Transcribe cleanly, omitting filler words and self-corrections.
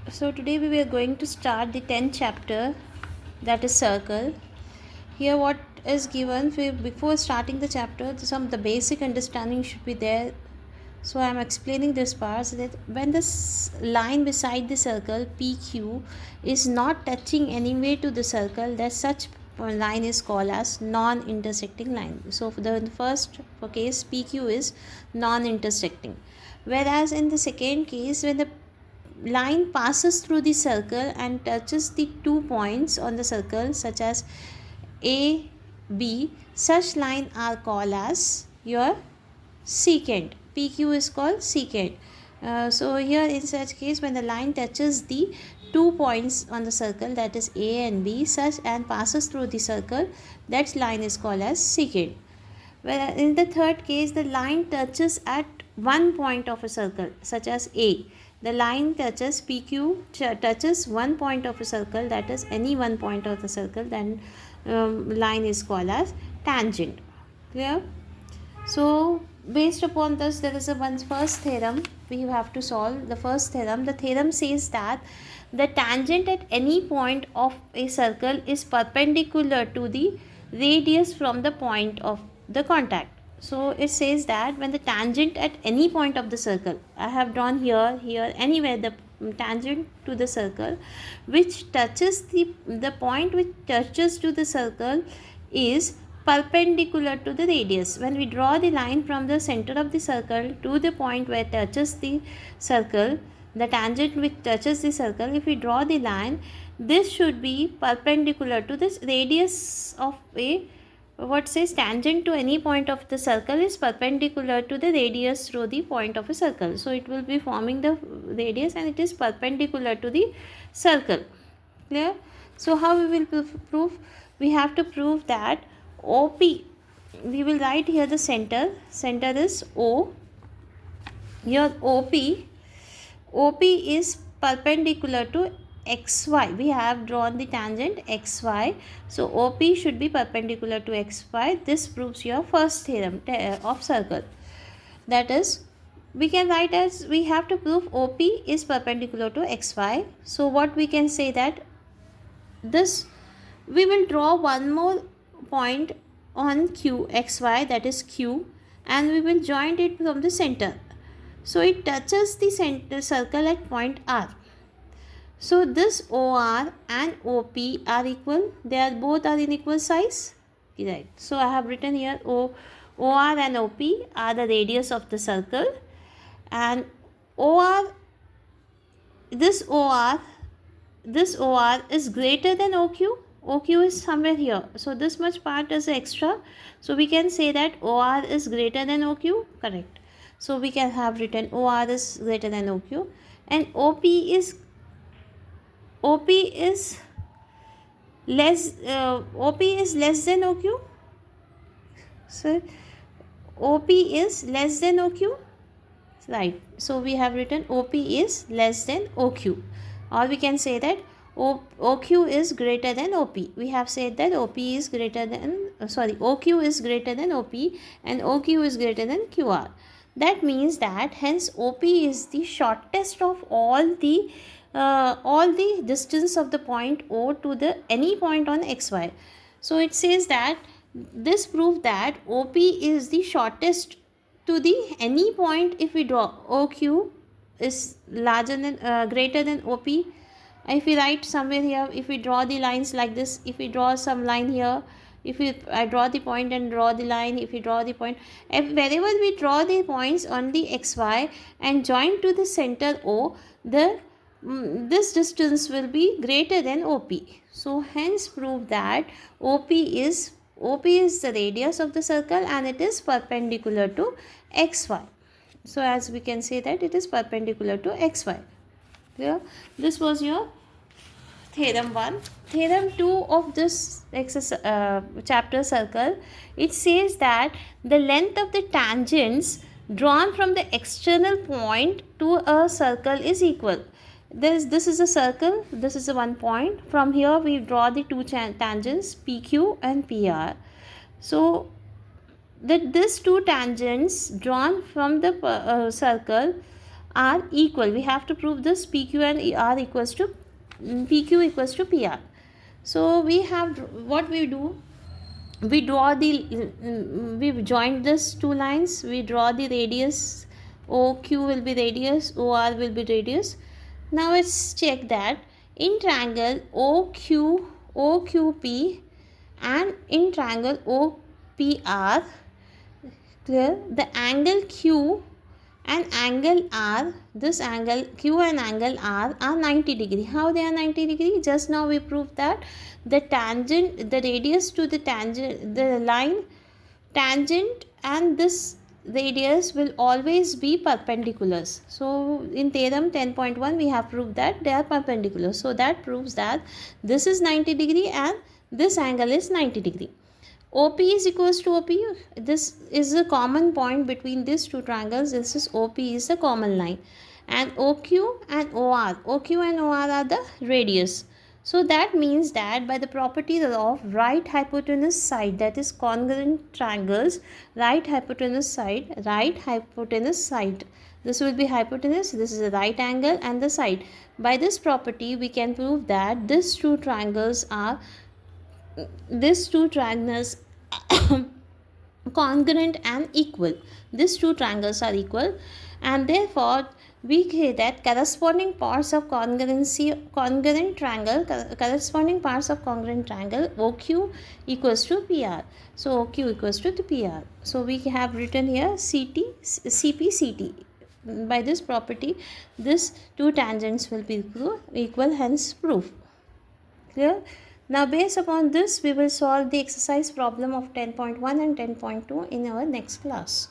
So today we were going to start the 10th chapter, that is circle. Here what is given before starting the chapter, some the basic understanding should be there. So I am explaining this part so that when this line beside the circle PQ is not touching anywhere to the circle, that such line is called as non-intersecting line. So for the first case PQ is non-intersecting, whereas in the second case when the line passes through the circle and touches the 2 points on the circle such as A, B, such line are called as your secant. PQ is called secant. So here in such case when the line touches the 2 points on the circle, that is A and B, such and passes through the circle, that line is called as secant. Whereas in the third case the line touches at one point of a circle such as A. The line touches PQ touches one point of a circle, that is any one point of the circle, then line is called as tangent. Clear? So based upon this, there is a first theorem we have to solve. The first theorem, the theorem says that the tangent at any point of a circle is perpendicular to the radius from the point of the contact. So it says that when the tangent at any point of the circle, I have drawn here, anywhere the tangent to the circle which touches the point which touches to the circle is perpendicular to the radius. When we draw the line from the center of the circle to the point where it touches the circle, the tangent which touches the circle, if we draw the line, this should be perpendicular to this radius of a what says tangent to any point of the circle is perpendicular to the radius through the point of a circle. So it will be forming the radius and it is perpendicular to the circle. Clear? So how we will prove? We have to prove that OP, we will write here the center is O. Here OP is perpendicular to XY. We have drawn the tangent XY. So OP should be perpendicular to XY. This proves your first theorem of circle. That is, we can write as, we have to prove OP is perpendicular to XY. So what we can say that this, we will draw one more point on Q, XY, that is Q, and we will join it from the center. So it touches the center circle at point R. So this OR and OP are equal. They are both are in equal size. Right. So I have written here OR and OP are the radius of the circle, and this OR is greater than OQ. OQ is somewhere here. So this much part is extra. So we can say that OR is greater than OQ. Correct. So we can have written OR is greater than OQ, and OP is less than OQ. So OP is less than OQ. Right. So we have written OP is less than OQ, or we can say that OQ is greater than OP. We have said that OQ is greater than OP and OQ is greater than QR. That means that hence OP is the shortest of all the distance of the point O to the any point on XY. So it says that this proves that OP is the shortest to the any point. If we draw OQ is greater than OP. If we write somewhere here, if we draw the lines like this, if we draw some line here, I draw the point and draw the line, if we draw the point, wherever we draw the points on the XY and join to the center O, this distance will be greater than OP. So hence prove that OP is the radius of the circle and it is perpendicular to XY. So as we can say that it is perpendicular to XY. Clear? This was your theorem 1. Theorem 2 of this chapter circle, it says that the length of the tangents drawn from the external point to a circle is equal. This is a circle, this is a one point. From here we draw the two tangents PQ and PR. So these two tangents drawn from the circle are equal. We have to prove this PQ and R equals to PQ equals to PR. So we have, what we do, we draw the, we joined this two lines, we draw the radius. OQ will be radius, OR will be radius. Now let's check that in triangle OQP and in triangle OPR, clear, the angle Q and angle R, this angle Q and angle R are 90 degree. How they are 90 degree? Just now we proved that the tangent, the radius to the tangent, the line tangent and this radius will always be perpendiculars. So in theorem 10.1 we have proved that they are perpendicular. So that proves that this is 90 degree and this angle is 90 degree. OP is equals to OP. This is a common point between these two triangles. This is OP is the common line. And OQ and OR. OQ and OR are the radius. So that means that by the property of right hypotenuse side, that is congruent triangles, right hypotenuse side, this will be hypotenuse, this is a right angle and the side. By this property we can prove that these two triangles are congruent and equal. These two triangles are equal, and therefore we say that corresponding parts of congruent triangle OQ equals to PR. So OQ equals to the PR. So we have written here CP. By this property, these two tangents will be equal, hence proof. Clear? Now based upon this, we will solve the exercise problem of 10.1 and 10.2 in our next class.